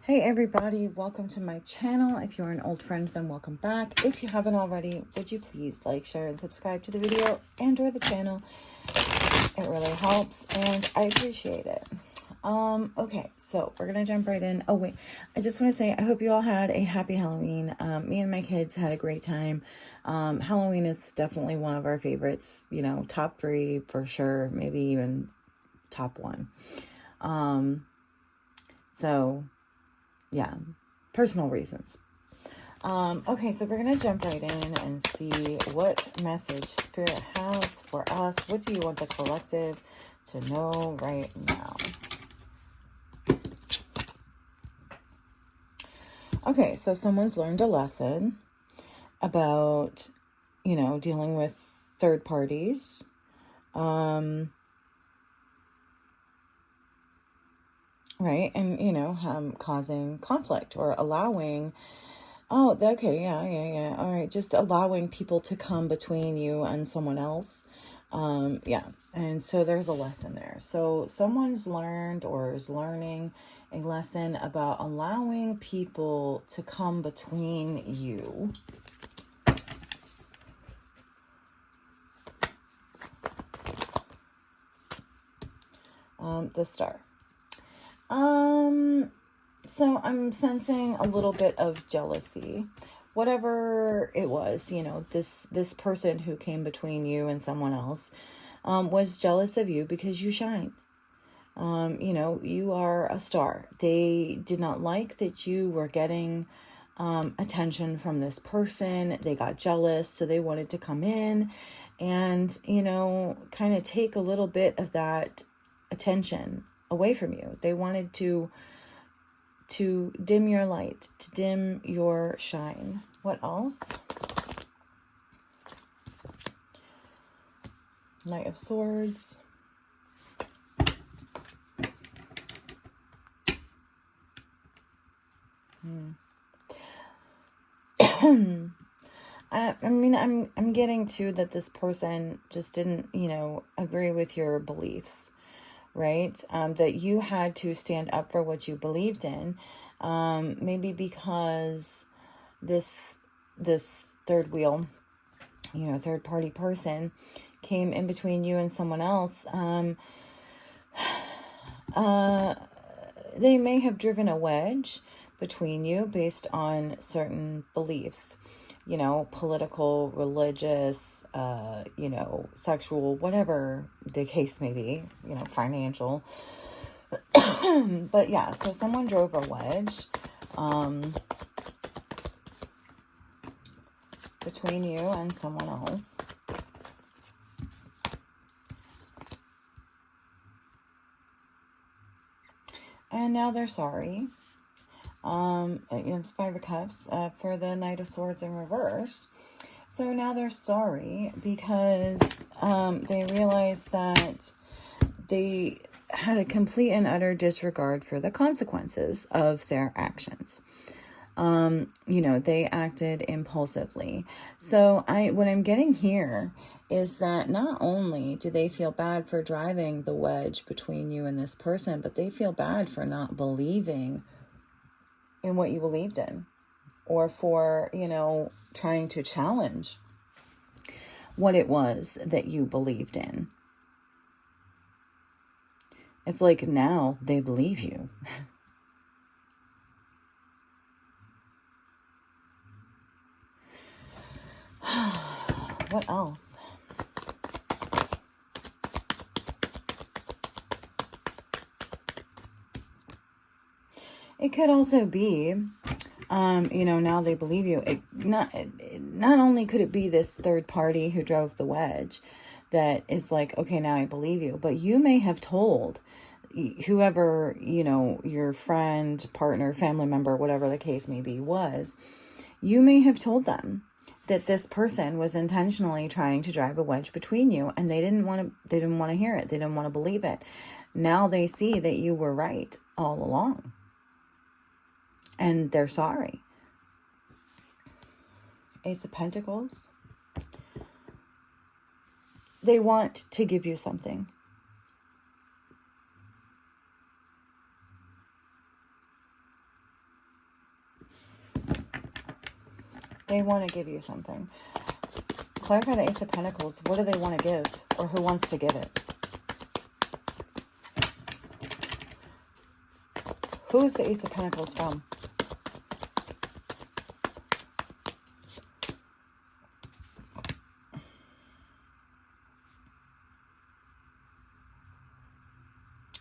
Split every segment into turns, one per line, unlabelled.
Hey everybody, welcome to my channel. If you're an old friend, then welcome back. If you haven't already, would you please like, share, and subscribe to the video and or the channel? It really helps and I appreciate it. Okay, so we're gonna jump right in. Oh wait, I just want to say I hope you all had a happy Halloween. Me and my kids had a great time. Halloween is definitely one of our favorites, you know, top 3 for sure, maybe even top 1. So yeah, personal reasons. Okay, so we're going to jump right in and see what message Spirit has for us. What do you want the collective to know right now? Okay, so someone's learned a lesson about, you know, dealing with third parties. Right, and, you know, causing conflict or allowing... Oh, okay, yeah. All right, just allowing people to come between you and someone else. Yeah, and so there's a lesson there. So someone's learned or is learning a lesson about allowing people to come between you. The Star. So I'm sensing a little bit of jealousy. Whatever it was, you know, this person who came between you and someone else was jealous of you because you shine. You know, you are a star. They did not like that you were getting attention from this person. They got jealous, so they wanted to come in and, you know, kind of take a little bit of that attention away from you. They wanted to dim your light, to dim your shine. What else? Knight of Swords. I mean, I'm getting to that this person just didn't, you know, agree with your beliefs. Right? That you had to stand up for what you believed in. Maybe because this third wheel, you know, third party person came in between you and someone else. They may have driven a wedge between you based on certain beliefs, you know, political, religious, you know, sexual, whatever the case may be, you know, financial. But yeah, so someone drove a wedge between you and someone else. And now they're sorry. It's 5 of Cups for the Knight of Swords in reverse. So now they're sorry because they realized that they had a complete and utter disregard for the consequences of their actions. You know, they acted impulsively. So what I'm getting here is that not only do they feel bad for driving the wedge between you and this person, but they feel bad for not believing in what you believed in, or for, you know, trying to challenge what it was that you believed in. It's like now they believe you. What else? It could also be, you know, now they believe you. Not only could it be this third party who drove the wedge that is like, okay, now I believe you, but you may have told whoever, you know, your friend, partner, family member, whatever the case may be you may have told them that this person was intentionally trying to drive a wedge between you, and they didn't want to hear it. They didn't want to believe it. Now they see that you were right all along, and they're sorry. Ace of Pentacles. They want to give you something. They want to give you something. Clarify the Ace of Pentacles. What do they want to give? Or who wants to give it? Who is the Ace of Pentacles from?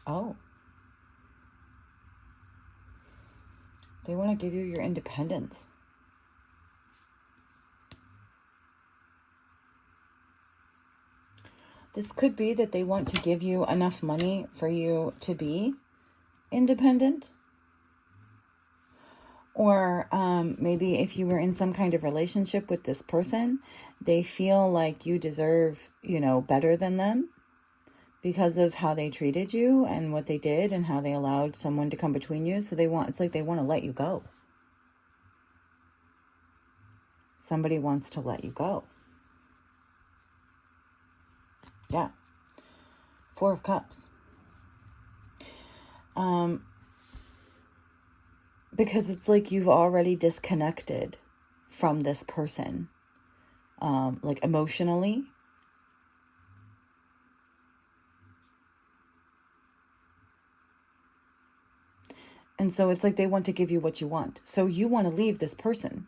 Oh. They want to give you your independence. This could be that they want to give you enough money for you to be independent. Or maybe if you were in some kind of relationship with this person, they feel like you deserve, better than them because of how they treated you and what they did and how they allowed someone to come between you. So it's like they want to let you go. Somebody wants to let you go. Yeah. 4 of Cups. Because it's like you've already disconnected from this person, like emotionally. And so it's like they want to give you what you want. So you want to leave this person.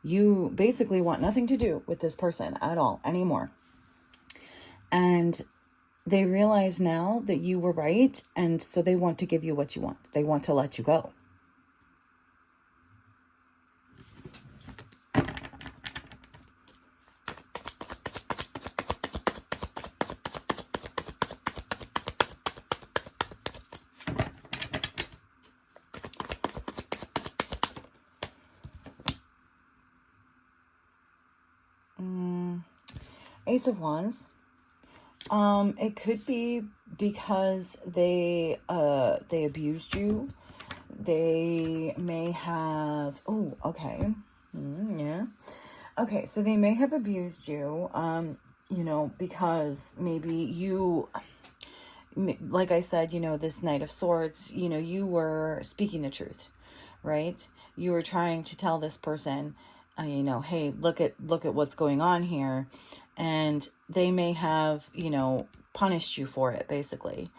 You basically want nothing to do with this person at all anymore. And they realize now that you were right. And so they want to give you what you want. They want to let you go. Ace of Wands. It could be because they abused you. They may have, okay. Yeah. Okay, so they may have abused you, because maybe you, like I said, this Knight of Swords, you were speaking the truth, right? You were trying to tell this person, hey, look at what's going on here. And they may have, punished you for it, basically.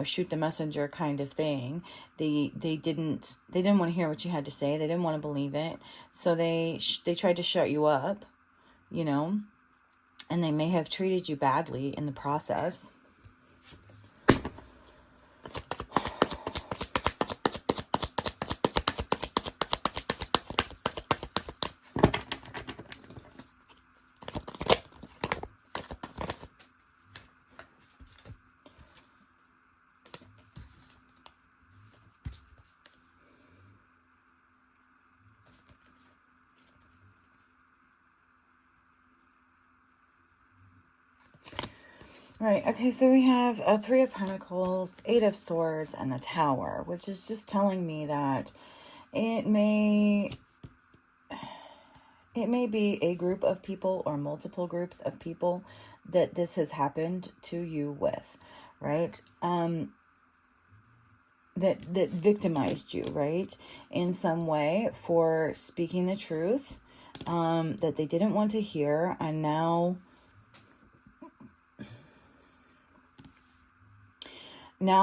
Shoot the messenger kind of thing. They didn't want to hear what you had to say. They didn't want to believe it. So they tried to shut you up, and they may have treated you badly in the process. Right, okay, so we have a 3 of Pentacles, 8 of Swords, and the Tower, which is just telling me that it may be a group of people or multiple groups of people that this has happened to you with, right? That victimized you, right? In some way for speaking the truth, that they didn't want to hear, and now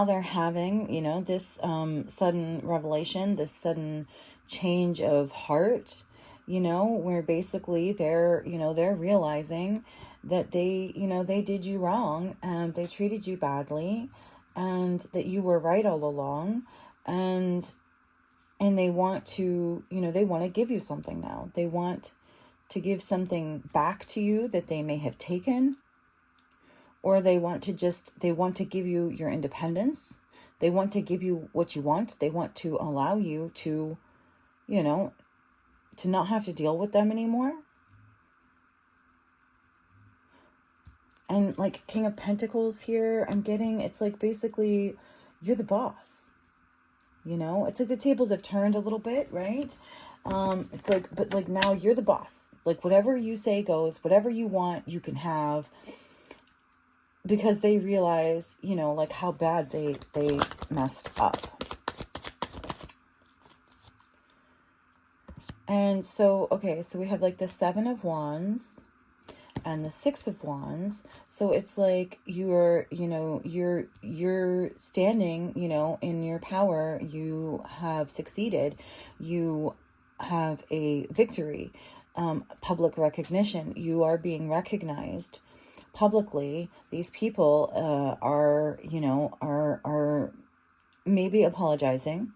they're having, this sudden revelation, this sudden change of heart, where basically they're realizing that they did you wrong and they treated you badly and that you were right all along. And they want to, they want to give you something now. They want to give something back to you that they may have taken. Or they want to give you your independence. They want to give you what you want. They want to allow you to, to not have to deal with them anymore. And like King of Pentacles here, I'm getting, it's like basically you're the boss. It's like the tables have turned a little bit, right? It's like, but like now you're the boss. Like whatever you say goes, whatever you want, you can have. Because they realize, like how bad they messed up. And so, okay, so we have like the Seven of Wands and the Six of Wands. So it's like you're standing, in your power. You have succeeded. You have a victory, public recognition. You are being recognized publicly. These people are maybe apologizing,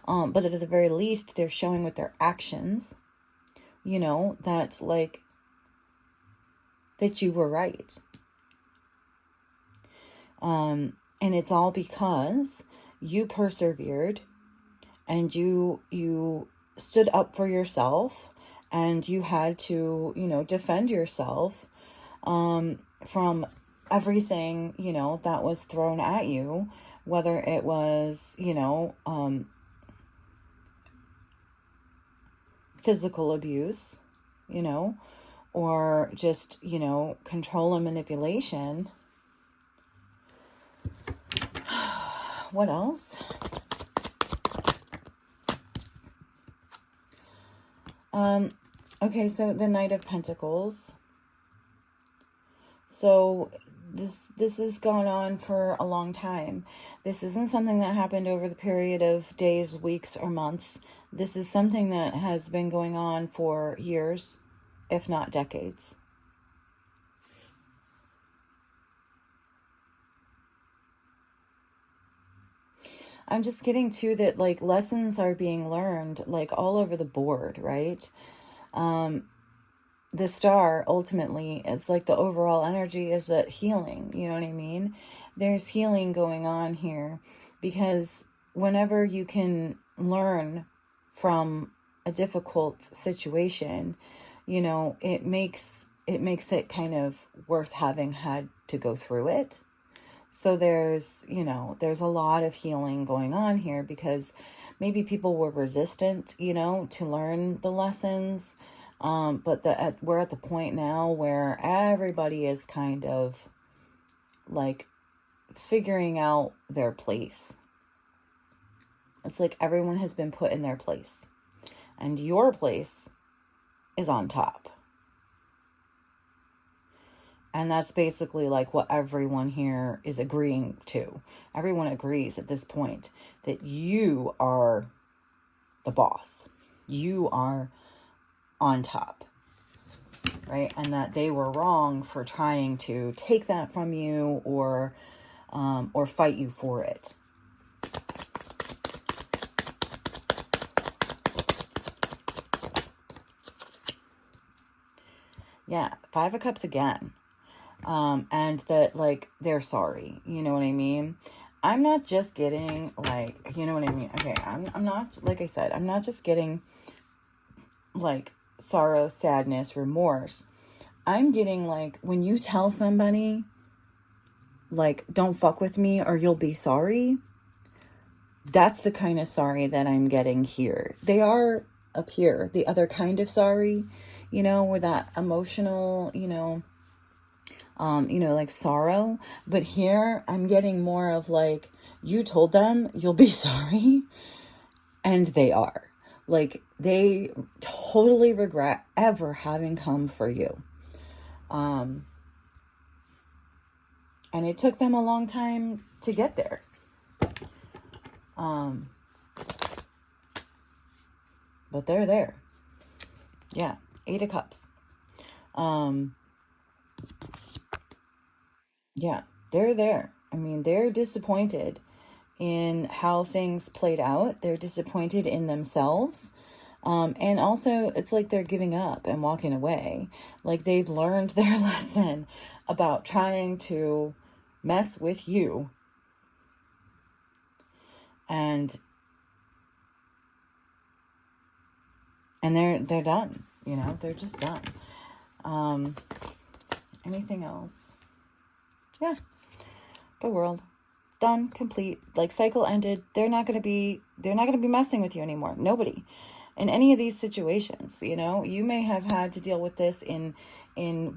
but at the very least, they're showing with their actions, that like that you were right. And it's all because you persevered and you stood up for yourself, and you had to, defend yourself from everything, that was thrown at you, whether it was, physical abuse, or just, control and manipulation. What else? Okay, so the Knight of Pentacles. So this has gone on for a long time. This isn't something that happened over the period of days, weeks, or months. This is something that has been going on for years, if not decades. I'm just getting to that, like, lessons are being learned, like, all over the board, right? The Star, ultimately, is like the overall energy is that healing, you know what I mean? There's healing going on here, because whenever you can learn from a difficult situation, it makes it kind of worth having had to go through it. So there's a lot of healing going on here, because maybe people were resistant, to learn the lessons. But we're at the point now where everybody is kind of like figuring out their place. It's like everyone has been put in their place, and your place is on top. And that's basically like what everyone here is agreeing to. Everyone agrees at this point that you are the boss. You are on top, right? And that they were wrong for trying to take that from you, or fight you for it. Yeah, Five of Cups again. And that, like, they're sorry. You know what I mean? I'm not just getting, like, you know what I mean? Okay, I'm not, like I said, I'm not just getting, like, sorrow, sadness, remorse. I'm getting, like, when you tell somebody, like, don't fuck with me or you'll be sorry, that's the kind of sorry that I'm getting here. They are up here, the other kind of sorry, with that emotional, like sorrow. But here I'm getting more of like, you told them you'll be sorry, and they are. Like, they totally regret ever having come for you. And it took them a long time to get there. But they're there. Yeah, Eight of Cups. Yeah, they're there. I mean, they're disappointed in how things played out. They're disappointed in themselves. And also, it's like they're giving up and walking away. Like, they've learned their lesson about trying to mess with you. And they're done. They're just done. Anything else? Yeah. The World. Done, complete, like, cycle ended. They're not going to be messing with you anymore. Nobody. In any of these situations, you may have had to deal with this in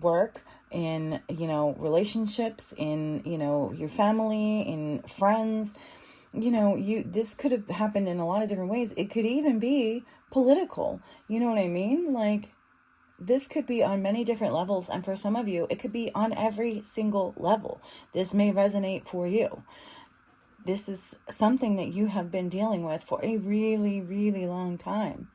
work, in, relationships, in, your family, in friends, this could have happened in a lot of different ways. It could even be political. You know what I mean? Like, this could be on many different levels. And for some of you, it could be on every single level. This may resonate for you. This is something that you have been dealing with for a really, really long time.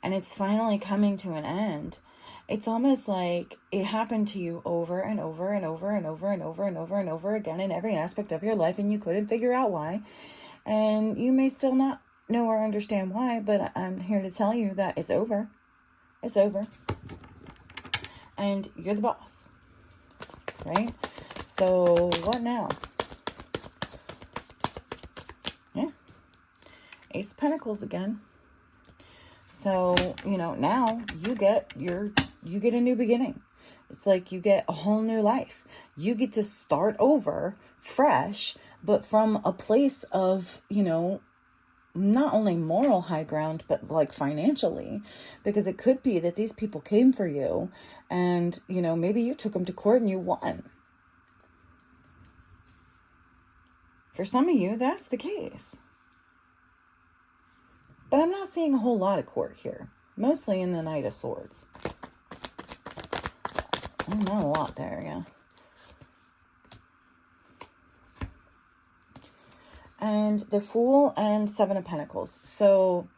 And it's finally coming to an end. It's almost like it happened to you over and over and over and over and over and over and over again in every aspect of your life, and you couldn't figure out why. And you may still not know or understand why, but I'm here to tell you that it's over. It's over. And you're the boss, right? So what now? Yeah. Ace of Pentacles again. So, now you get a new beginning. It's like you get a whole new life. You get to start over fresh, but from a place of, not only moral high ground, but like financially, because it could be that these people came for you and, maybe you took them to court and you won. For some of you, that's the case. But I'm not seeing a whole lot of court here. Mostly in the Knight of Swords. Not a lot there, yeah. And the Fool and Seven of Pentacles. So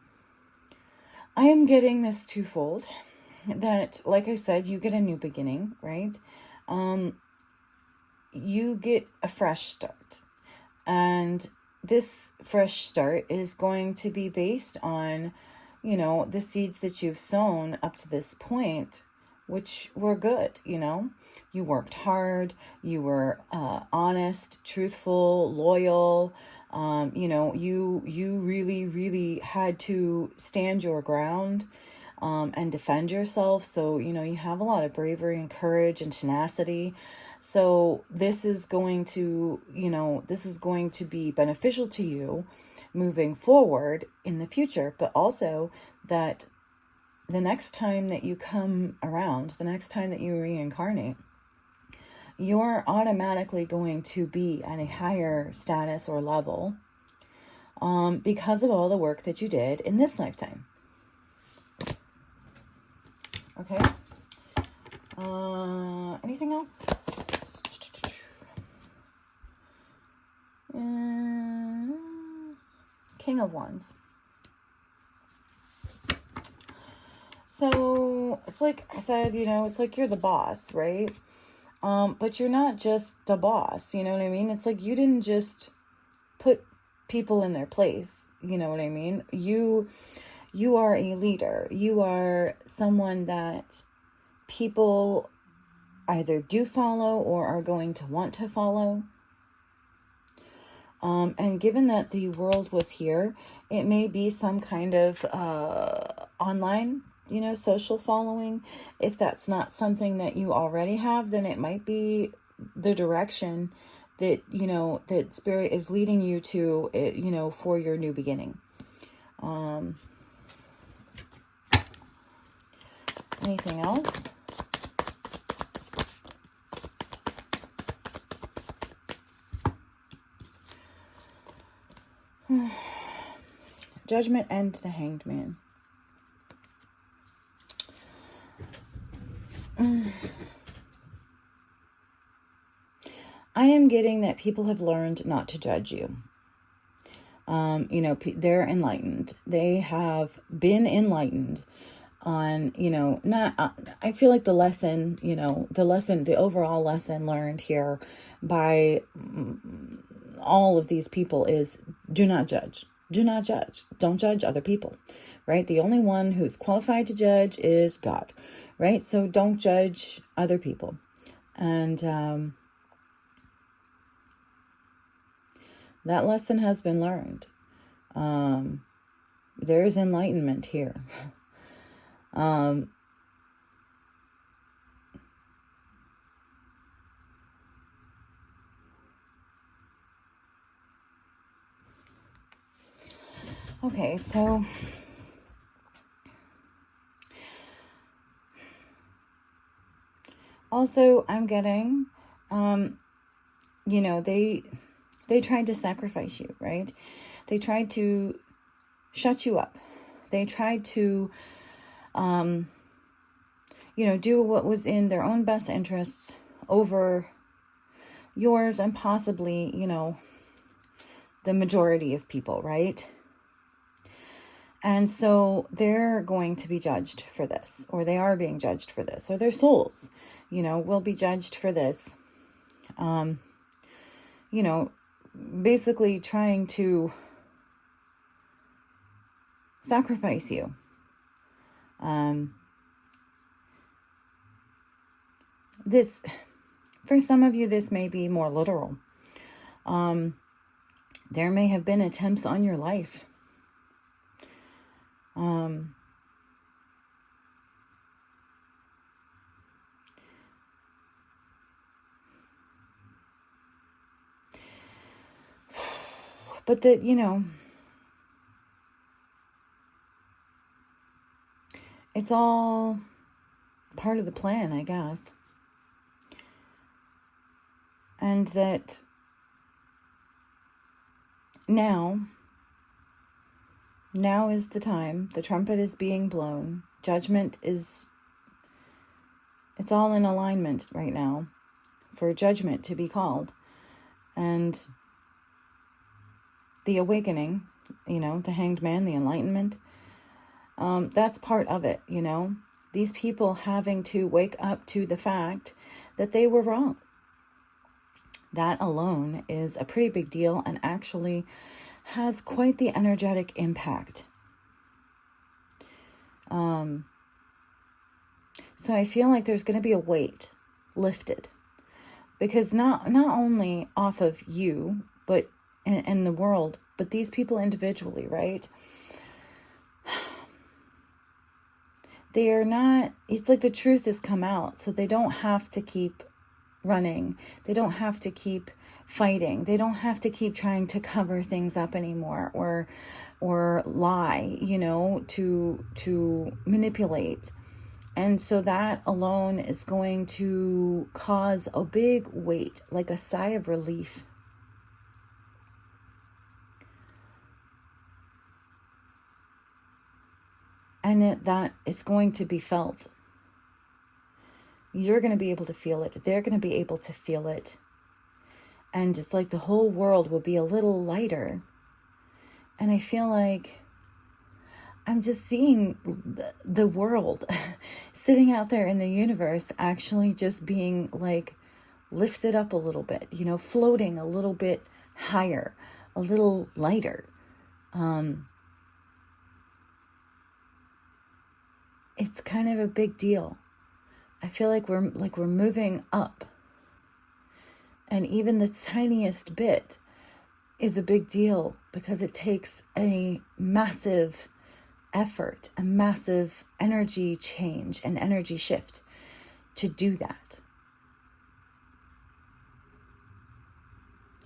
I am getting this twofold. That, like I said, you get a new beginning, right? You get a fresh start. And this fresh start is going to be based on, the seeds that you've sown up to this point, which were good, You worked hard, you were honest, truthful, loyal, you really, really had to stand your ground and defend yourself. So, you have a lot of bravery and courage and tenacity. So this is going to be beneficial to you moving forward in the future, but also that the next time that you come around, the next time that you reincarnate, you're automatically going to be at a higher status or level because of all the work that you did in this lifetime. Okay. Anything else? King of Wands. So it's like I said, it's like you're the boss, right? But you're not just the boss, you know what I mean? It's like you didn't just put people in their place, you know what I mean? You are a leader. You are someone that people either do follow or are going to want to follow. And given that the world was here, it may be some kind of online, social following. If that's not something that you already have, then it might be the direction that, that Spirit is leading you to, for your new beginning. Anything else? Judgment and the Hanged Man. I am getting that people have learned not to judge you. They're enlightened. They have been enlightened on, I feel like the overall lesson learned here by all of these people is do not judge. Do not judge. Don't judge other people, right? The only one who's qualified to judge is God, right? So don't judge other people. And that lesson has been learned. There is enlightenment here. Okay, so also I'm getting, They tried to sacrifice you, right? They tried to shut you up. They tried to, do what was in their own best interests over yours and possibly, the majority of people, right? And so they're going to be judged for this, or they are being judged for this, or their souls, will be judged for this. Basically trying to sacrifice you. This, for some of you, this may be more literal. There may have been attempts on your life. But that, it's all part of the plan, I guess. And that now is the time. The trumpet is being blown. Judgment is, it's all in alignment right now for judgment to be called. And the awakening, the hanged man, the enlightenment, that's part of it, These people having to wake up to the fact that they were wrong. That alone is a pretty big deal and actually has quite the energetic impact. So I feel like there's going to be a weight lifted, because not only off of you, but in the world, but these people individually, right? They are not, it's like the truth has come out, so they don't have to keep running. They don't have to keep fighting. They don't have to keep trying to cover things up anymore or lie, to manipulate. And so that alone is going to cause a big weight, like a sigh of relief. And that is going to be felt. You're going to be able to feel it. They're going to be able to feel it. And it's like the whole world will be a little lighter. And I feel like I'm just seeing the world sitting out there in the universe actually just being like lifted up a little bit, floating a little bit higher, a little lighter. It's kind of a big deal. I feel like we're moving up. And even the tiniest bit is a big deal, because it takes a massive effort, a massive energy change, an energy shift to do that.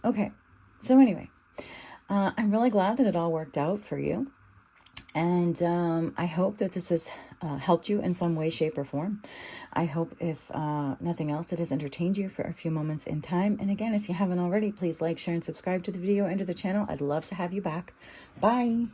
Okay, so anyway, I'm really glad that it all worked out for you. And I hope that this has helped you in some way, shape, or form. I hope, if nothing else, it has entertained you for a few moments in time. And again, if you haven't already, please like, share, and subscribe to the video and to the channel. I'd love to have you back. Bye.